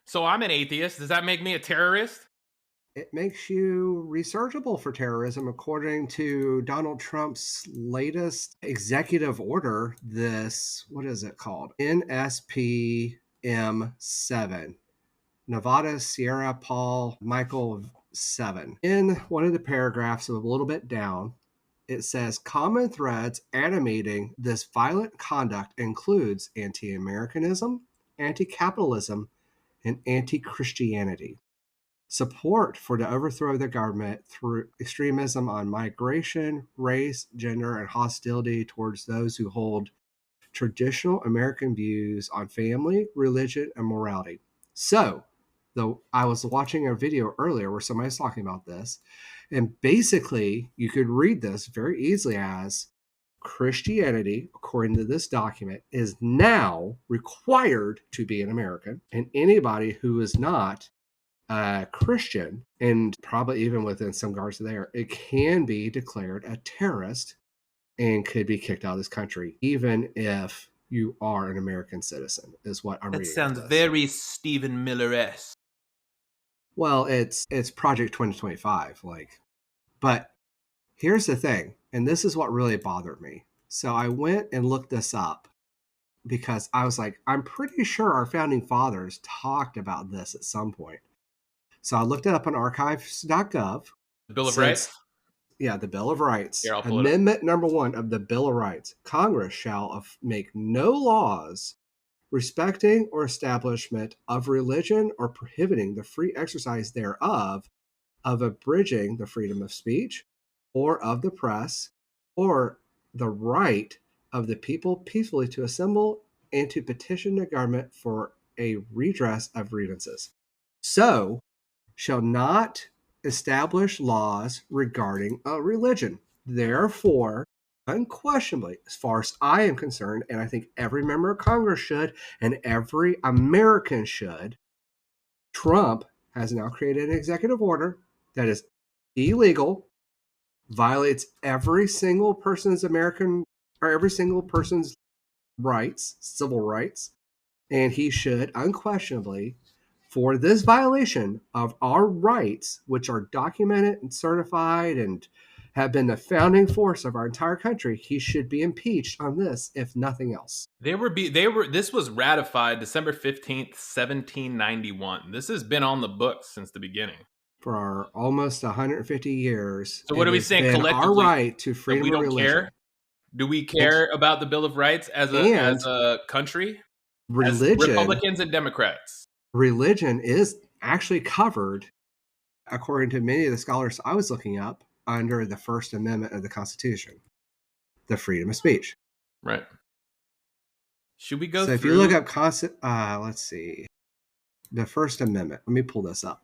So I'm an atheist. Does that make me a terrorist? It makes you researchable for terrorism, according to Donald Trump's latest executive order. This, what is it called? NSPM-7. Nevada Sierra Paul Michael 7. In one of the paragraphs, a little bit down, it says common threads animating this violent conduct includes anti-Americanism, anti-capitalism, and anti-Christianity. Support for the overthrow of the government through extremism on migration, race, gender, and hostility towards those who hold traditional American views on family, religion, and morality. So, though I was watching a video earlier where somebody's talking about this, and basically you could read this very easily as Christianity, according to this document, is now required to be an American, and anybody who is not Christian, and probably even within some guards there, it can be declared a terrorist and could be kicked out of this country, even if you are an American citizen, is what I'm That reading. sounds very Stephen Miller-esque. Well, it's Project 2025, but here's the thing, and this is what really bothered me. So I went and looked this up because I was like, I'm pretty sure our founding fathers talked about this at some point. So I looked it up on archives.gov. The Bill of Rights? Yeah, the Bill of Rights. Here, I'll pull it up. Amendment number 1 of the Bill of Rights. Congress shall make no laws respecting or establishment of religion or prohibiting the free exercise thereof, of abridging the freedom of speech or of the press, or the right of the people peacefully to assemble and to petition the government for a redress of grievances. So, shall not establish laws regarding a religion. Therefore, unquestionably, as far as I am concerned, and I think every member of Congress should, and every American should, Trump has now created an executive order that is illegal, violates every single person's rights, civil rights, and he should unquestionably, for this violation of our rights, which are documented and certified and have been the founding force of our entire country, he should be impeached on this, if nothing else. This was ratified December 15th, 1791. This has been on the books since the beginning. For our almost 150 years. So what are we saying collectively? Our right to freedom we don't of religion. Care? Do we care about the Bill of Rights as a country? Religion, as Republicans and Democrats. Religion is actually covered, according to many of the scholars I was looking up, under the First Amendment of the Constitution, the freedom of speech. Right. Should we go through? So if you look up let's see, the First Amendment. Let me pull this up.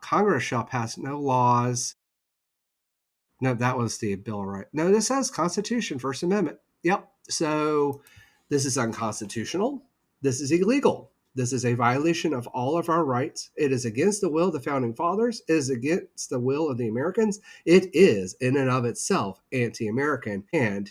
Congress shall pass no laws. No, that was the Bill of Rights. No, this says Constitution, First Amendment. Yep. So this is unconstitutional. This is illegal. This is a violation of all of our rights. It is against the will of the founding fathers. It is against the will of the Americans. It is, in and of itself, anti-American, and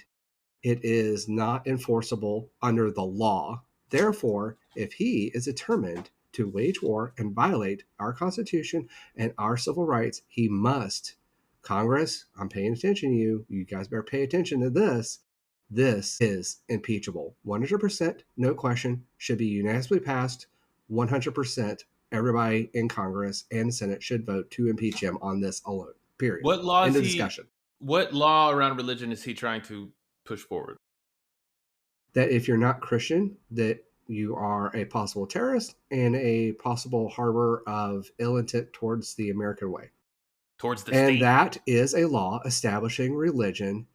it is not enforceable under the law. Therefore, if he is determined to wage war and violate our Constitution and our civil rights, he must. Congress, I'm paying attention to you. You guys better pay attention to this. This is impeachable. 100%, no question, should be unanimously passed. 100%, everybody in Congress and the Senate should vote to impeach him on this alone, period. What law is discussion. What law around religion is he trying to push forward? That if you're not Christian, that you are a possible terrorist and a possible harbor of ill intent towards the American way. Towards the state. And that is a law establishing religion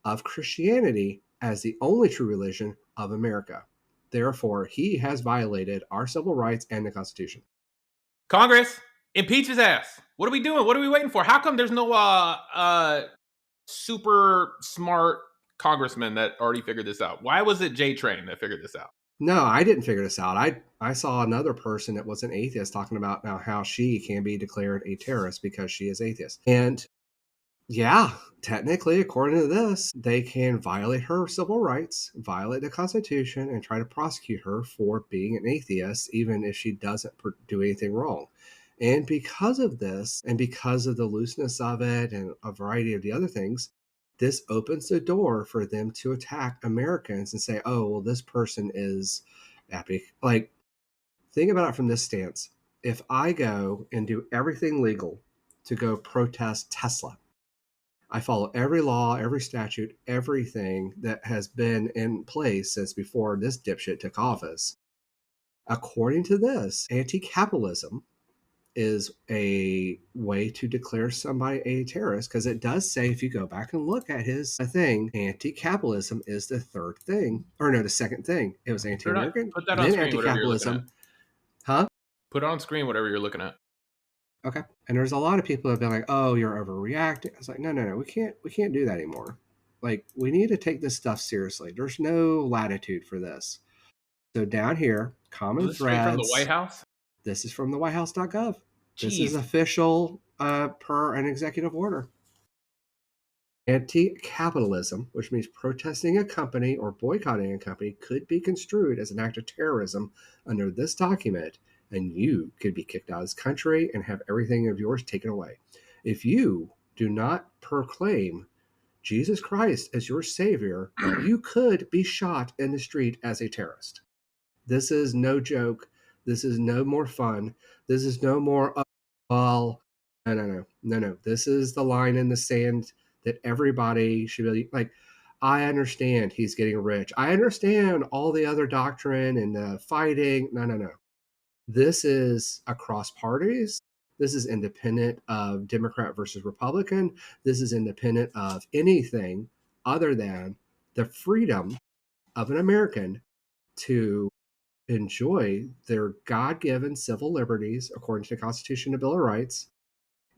of Christianity as the only true religion of America. Therefore, he has violated our civil rights and the Constitution. Congress, impeach his ass. What are we doing? What are we waiting for? How come there's no super smart congressman that already figured this out? Why was it J-Train that figured this out? No, I didn't figure this out. I saw another person that was an atheist talking about now how she can be declared a terrorist because she is atheist. And Yeah, technically, according to this, they can violate her civil rights, violate the Constitution, and try to prosecute her for being an atheist, even if she doesn't do anything wrong. And because of this, and because of the looseness of it, and a variety of the other things, this opens the door for them to attack Americans and say, oh, well, this person is happy. Like, think about it from this stance. If I go and do everything legal to go protest Tesla, I follow every law, every statute, everything that has been in place since before this dipshit took office. According to this, anti capitalism is a way to declare somebody a terrorist because it does say, if you go back and look at his thing, anti capitalism is the third thing, or no, the second thing. It was anti American, Put that on then screen, anti whatever you're looking at. capitalism. Huh? Put on screen, whatever you're looking at. Okay. And there's a lot of people who have been like, "Oh, you're overreacting." I was like, "No, no, no. We can't do that anymore. Like, we need to take this stuff seriously. There's no latitude for this." So down here, Is common this straight from the White threads. House? This is from the whitehouse.gov. This is Jeez. official per an executive order. Anti-capitalism, which means protesting a company or boycotting a company, could be construed as an act of terrorism under this document, and you could be kicked out of this country and have everything of yours taken away. If you do not proclaim Jesus Christ as your savior, you could be shot in the street as a terrorist. This is no joke. This is no more fun. This is no more, well, no, no, no, no, no. This is the line in the sand that everybody should be like. I understand he's getting rich. I understand all the other doctrine and fighting. No, no, no. This is across parties. This is independent of Democrat versus Republican. This is independent of anything other than the freedom of an American to enjoy their God given civil liberties according to the Constitution and Bill of Rights.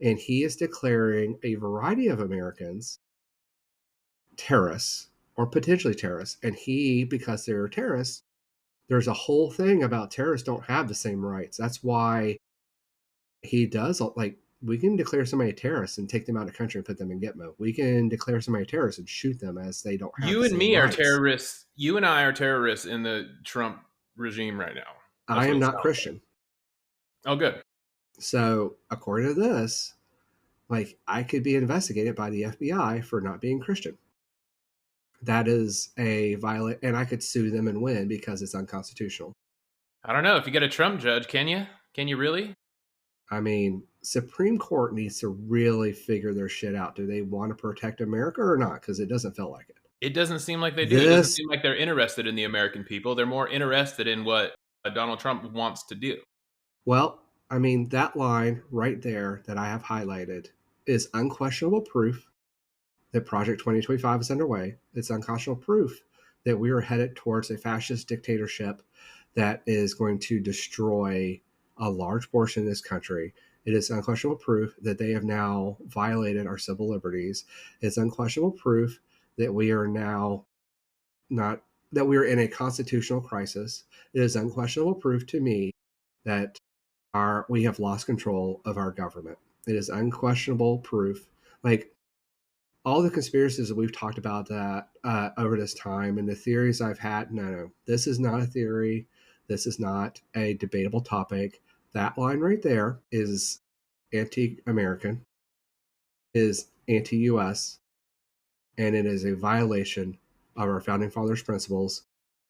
And he is declaring a variety of Americans terrorists or potentially terrorists. And he, because they're terrorists, there's a whole thing about terrorists don't have the same rights. That's why he does, like, we can declare somebody a terrorist and take them out of the country and put them in Gitmo. We can declare somebody a terrorist and shoot them as they don't have You the and same me are rights. terrorists. You and I are terrorists in the Trump regime right now. I am not Christian. Like. Oh, good. So, according to this, like, I could be investigated by the FBI for not being Christian. That is a violent, and I could sue them and win because it's unconstitutional. I don't know. If you get a Trump judge, can you? Can you really? I mean, Supreme Court needs to really figure their shit out. Do they want to protect America or not? Because it doesn't feel like it. It doesn't seem like they do. It doesn't seem like they're interested in the American people. They're more interested in what Donald Trump wants to do. Well, I mean, that line right there that I have highlighted is unquestionable proof that Project 2025 is underway. It's unquestionable proof that we are headed towards a fascist dictatorship that is going to destroy a large portion of this country. It is unquestionable proof that they have now violated our civil liberties. It's unquestionable proof that we are now not, that we are in a constitutional crisis. It is unquestionable proof to me that we have lost control of our government. It is unquestionable proof. Like, all the conspiracies that we've talked about that over this time and the theories I've had, no, this is not a theory. This is not a debatable topic. That line right there is anti-American, is anti-US, and it is a violation of our founding fathers' principles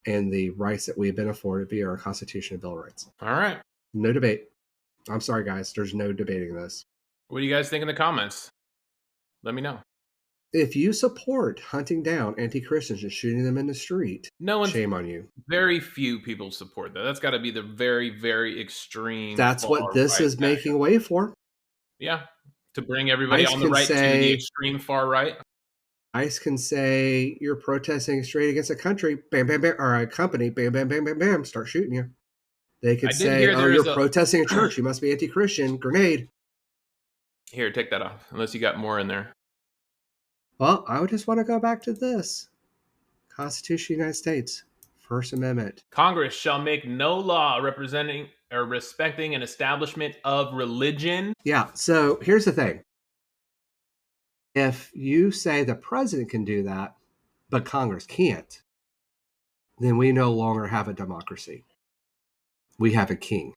and the rights that we have been afforded via our Constitution and Bill of Rights. All right. No debate. I'm sorry, guys. There's no debating this. What do you guys think in the comments? Let me know. If you support hunting down anti-Christians and shooting them in the street, shame on you. Very few people support that. That's got to be the very, very extreme. That's what this is making way for. Yeah, to bring everybody on the right to the extreme far right. ICE can say you're protesting straight against a country, bam, bam, bam, or a company, bam, bam, bam, bam, bam, start shooting you. They could say, oh, you're protesting a church, you must be anti-Christian, grenade. Here, take that off, unless you got more in there. Well, I would just want to go back to this. Constitution of the United States, First Amendment. Congress shall make no law representing or respecting an establishment of religion. Yeah, so here's the thing. If you say the president can do that, but Congress can't, then we no longer have a democracy. We have a king.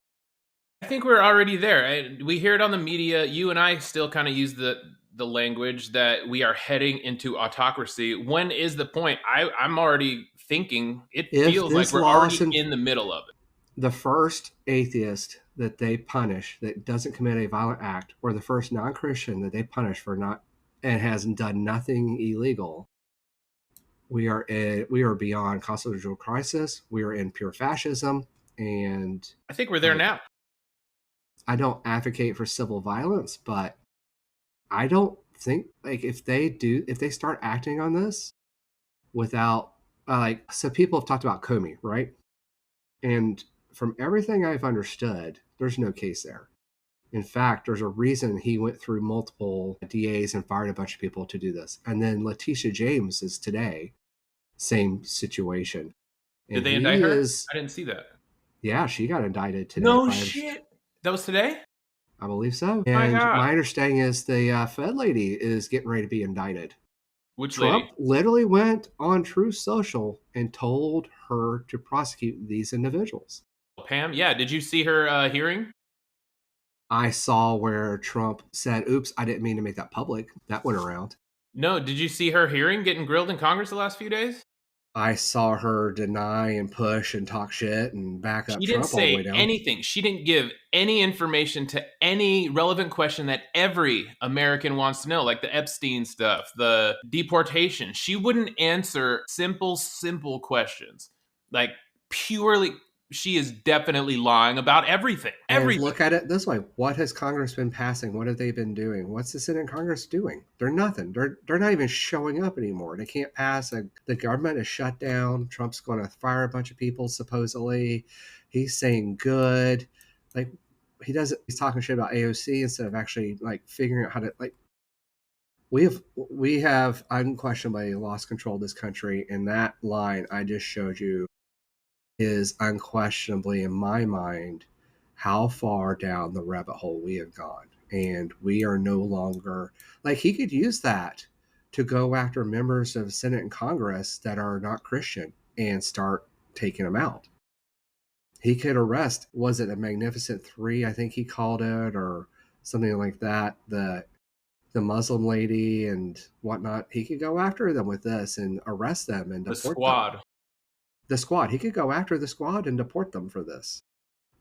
I think we're already there. We hear it on the media. You and I still kind of use the language that we are heading into autocracy. When is the point? I'm already thinking it If feels like this we're law already is in, in the middle of it. the first atheist that they punish that doesn't commit a violent act, or the first non-Christian that they punish for not and has done nothing illegal, we are beyond constitutional crisis. We are in pure fascism, and I think we're there like now. I don't advocate for civil violence, but I don't think like if they start acting on this without so people have talked about Comey, right? And from everything I've understood, there's no case there. In fact, there's a reason he went through multiple DAs and fired a bunch of people to do this. And then Letitia James is today, same situation. Did And they indict he her? is, I didn't see that. yeah, she got indicted today. No shit. That was today? I believe so. My And God. my understanding is the Fed lady is getting ready to be indicted. Which Trump lady? literally went on Truth Social and told her to prosecute these individuals. Pam? Yeah. Did you see her hearing? I saw where Trump said, oops, I didn't mean to make that public. That went around. No. Did you see her hearing getting grilled in Congress the last few days? I saw her deny and push and talk shit and back up She didn't Trump all the way say down. anything. She didn't give any information to any relevant question that every American wants to know, like the Epstein stuff, the deportation. She wouldn't answer simple questions. Like, purely, she is definitely lying about everything. And Everything. look at it this way. What has Congress been passing? What have they been doing? What's the Senate and Congress doing? They're nothing. They're not even showing up anymore. They can't pass. The government is shut down. Trump's going to fire a bunch of people, supposedly. He's saying good. Like, he's talking shit about AOC instead of actually, like, figuring out how to, like, we have unquestionably lost control of this country. And that line I just showed you is unquestionably, in my mind, how far down the rabbit hole we have gone. And we are no longer, like, he could use that to go after members of Senate and Congress that are not Christian and start taking them out. He could arrest, was it a Magnificent Three, I think he called it, or something like that, the Muslim lady and whatnot. He could go after them with this and arrest them and The deport them. squad. The squad. He could go after the squad and deport them for this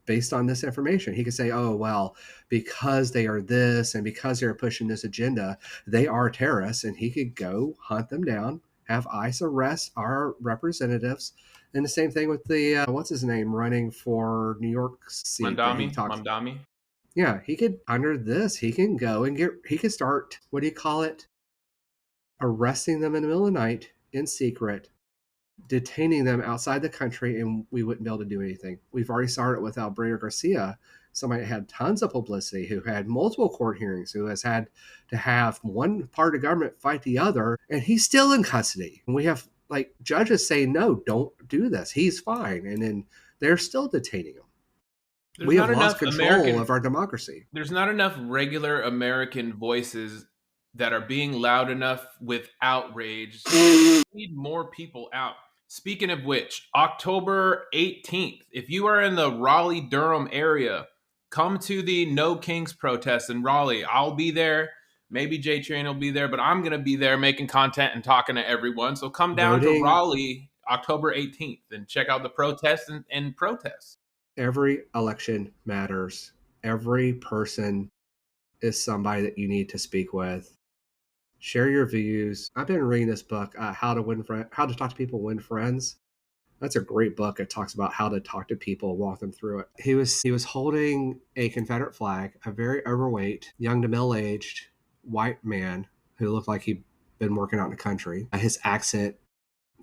based on this information. He could say, oh, well, because they are this and because they're pushing this agenda, they are terrorists. And he could go hunt them down, have ICE arrest our representatives. And the same thing with the, what's his name, running for New York seat. Mamdami. Yeah, he could, under this, he can go and he could start, what do you call it? Arresting them in the middle of the night in secret, detaining them outside the country, and we wouldn't be able to do anything. We've already started with Albrera Garcia, somebody that had tons of publicity, who had multiple court hearings, who has had to have one part of government fight the other, and he's still in custody. And we have like judges saying, no, don't do this. He's fine. And then they're still detaining him. We have lost control of our democracy. There's not enough regular American voices that are being loud enough with outrage. We need more people out. Speaking of which, October 18th, if you are in the Raleigh-Durham area, come to the No Kings protest in Raleigh. I'll be there. Maybe J Train will be there, but I'm going to be there making content and talking to everyone. So come down to Raleigh October 18th and check out the protests and protests. Every election matters. Every person is somebody that you need to speak with. Share your views. I've been reading this book, How to Talk to People, Win Friends. That's a great book. It talks about how to talk to people, walk them through it. He was holding a Confederate flag, a very overweight, young to middle-aged white man who looked like he'd been working out in the country. His accent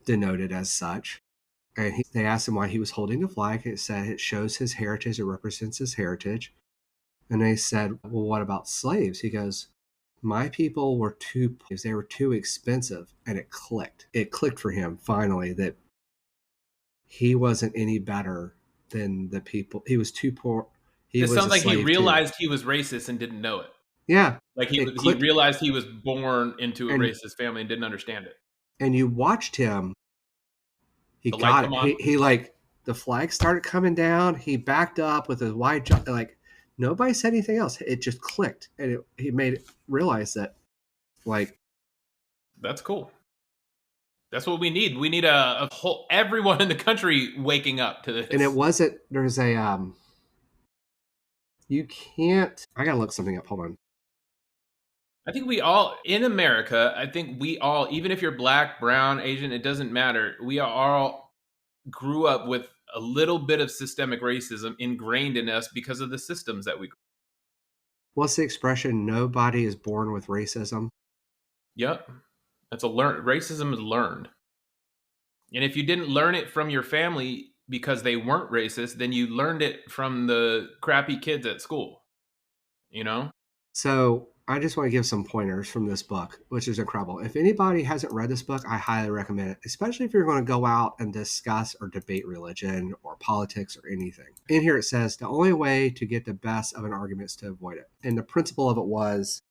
denoted as such. And they asked him why he was holding the flag. It said it shows his heritage, it represents his heritage. And they said, well, what about slaves? He goes, my people were they were too expensive. And it clicked. It clicked for him finally that he wasn't any better than the people. He was too poor. It sounds like he realized he was racist and didn't know it. Yeah. Like It he clicked, realized he was born into a and racist family and didn't understand it. you watched him. He The light got come it. on. He like the flag started coming down. He backed up with his wide jump. Like nobody said anything else. It just clicked, and he made it realize that like, That's cool. That's what we need. We need a whole everyone in the country waking up to and it this. wasn't. There's a you can't. I gotta look something up. Hold on. I think we all in America, I think we all, even if you're black, brown, Asian, it doesn't matter. We are all grew up with a little bit of systemic racism ingrained in us because of the systems that we. What's the expression? Nobody is born with racism. Yep. That's a learn racism is learned. And if you didn't learn it from your family because they weren't racist, then you learned it from the crappy kids at school, you know? So I just want to give some pointers from this book, which is incredible. If anybody hasn't read this book, I highly recommend it, especially if you're going to go out and discuss or debate religion or politics or anything. In here it says the only way to get the best of an argument is to avoid it. And the principle of it was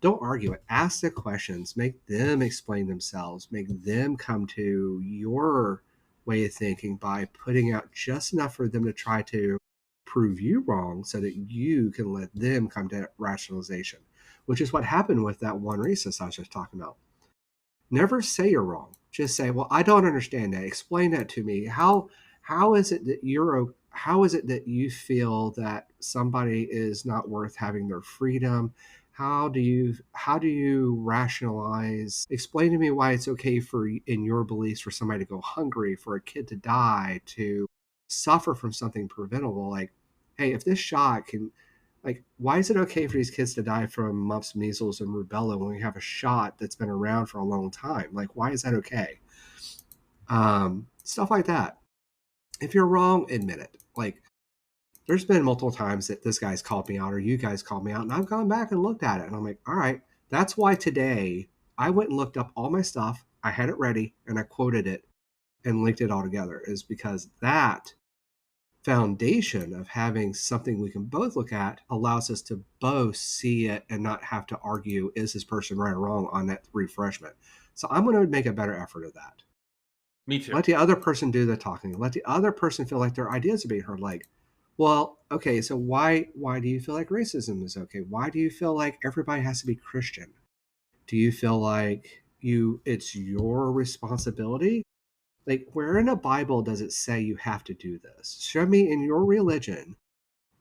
don't argue it. Ask the questions. Make them explain themselves. Make them come to your way of thinking by putting out just enough for them to try to prove you wrong so that you can let them come to rationalization, which is what happened with that one racist I was just talking about. Never say you're wrong. Just say, "Well, I don't understand that. Explain that to me. How is it that how is it that you feel that somebody is not worth having their freedom? How do you rationalize? Explain to me why it's okay for in your beliefs for somebody to go hungry, for a kid to die, to suffer from something preventable. Like, hey, if this shot can like, why is it okay for these kids to die from mumps, measles, and rubella when we have a shot that's been around for a long time? Like, why is that okay? Stuff like that. If you're wrong, admit it. Like, there's been multiple times that this guy's called me out or you guys called me out, and I've gone back and looked at it, and I'm like, all right, that's why today I went and looked up all my stuff. I had it ready, and I quoted it and linked it all together, is because that foundation of having something we can both look at allows us to both see it and not have to argue is this person right or wrong on that refreshment. So I'm going to make a better effort of that. Me too. Let the other person do the talking. Let the other person feel like their ideas are being heard. Like, well, okay, so why do you feel like racism is okay? Why do you feel like everybody has to be Christian? Do you feel like it's your responsibility? Like, where in the Bible does it say you have to do this? Show me in your religion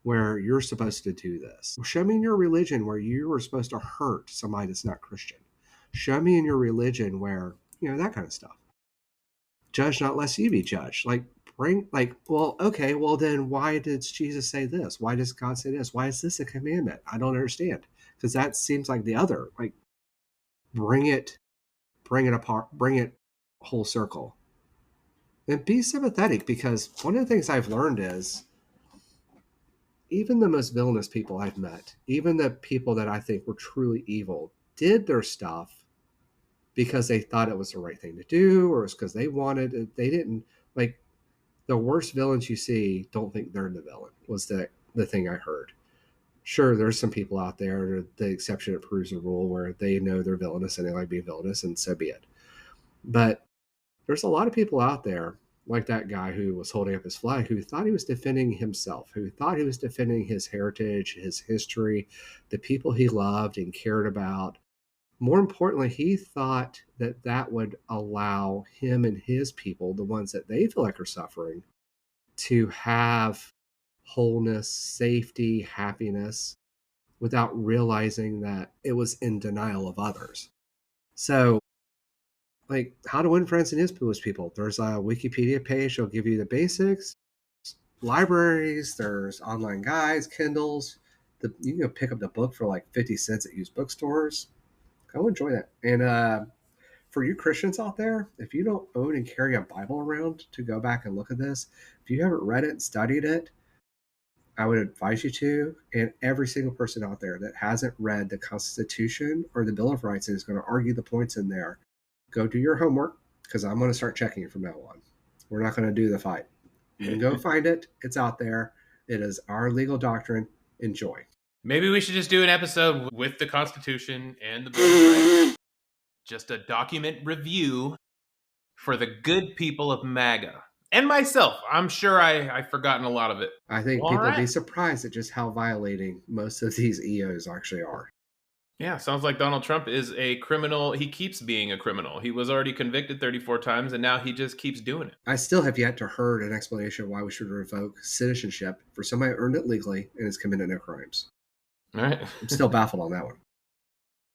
where you're supposed to do this. Show me in your religion where you are supposed to hurt somebody that's not Christian. Show me in your religion where, that kind of stuff. Judge not lest you be judged. Like, well, okay, well, then why did Jesus say this? Why does God say this? Why is this a commandment? I don't understand. Because that seems like the other. Like, bring it, bring it apart, bring it whole circle. And be sympathetic, because one of the things I've learned is even the most villainous people I've met, even the people that I think were truly evil, did their stuff because they thought it was the right thing to do, or it's because they wanted it. They didn't like the worst villains you see. Don't think they're the villain. Was the thing I heard? Sure, there's some people out there. The exception that proves the rule, where they know they're villainous and they like being villainous, and so be it. But there's a lot of people out there like that guy who was holding up his flag, who thought he was defending himself, who thought he was defending his heritage, his history, the people he loved and cared about. More importantly, he thought that that would allow him and his people, the ones that they feel like are suffering, to have wholeness, safety, happiness, without realizing that it was in denial of others. So, like, how to win friends and influence people. There's a Wikipedia page that'll give you the basics. Libraries, there's online guides, Kindles. You can go pick up the book for like 50 cents at used bookstores. Go enjoy that. And for you Christians out there, if you don't own and carry a Bible around to go back and look at this, if you haven't read it and studied it, I would advise you to. And every single person out there that hasn't read the Constitution or the Bill of Rights and is going to argue the points in there, go do your homework, because I'm going to start checking it from now on. We're not going to do the fight. You can go find it. It's out there. It is our legal doctrine. Enjoy. Maybe we should just do an episode with the Constitution and the Bill of Rights. Just a document review for the good people of MAGA. And myself. I'm sure I've forgotten a lot of it. I think Well, people would be right. surprised at just how violating most of these EOs actually are. Yeah, sounds like Donald Trump is a criminal. He keeps being a criminal. He was already convicted 34 times, and now he just keeps doing it. I still have yet to heard an explanation of why we should revoke citizenship for somebody who earned it legally and has committed no crimes. All right. I'm still baffled on that one.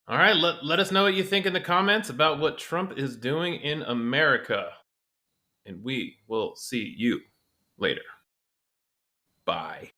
All right, let us know what you think in the comments about what Trump is doing in America. And we will see you later. Bye.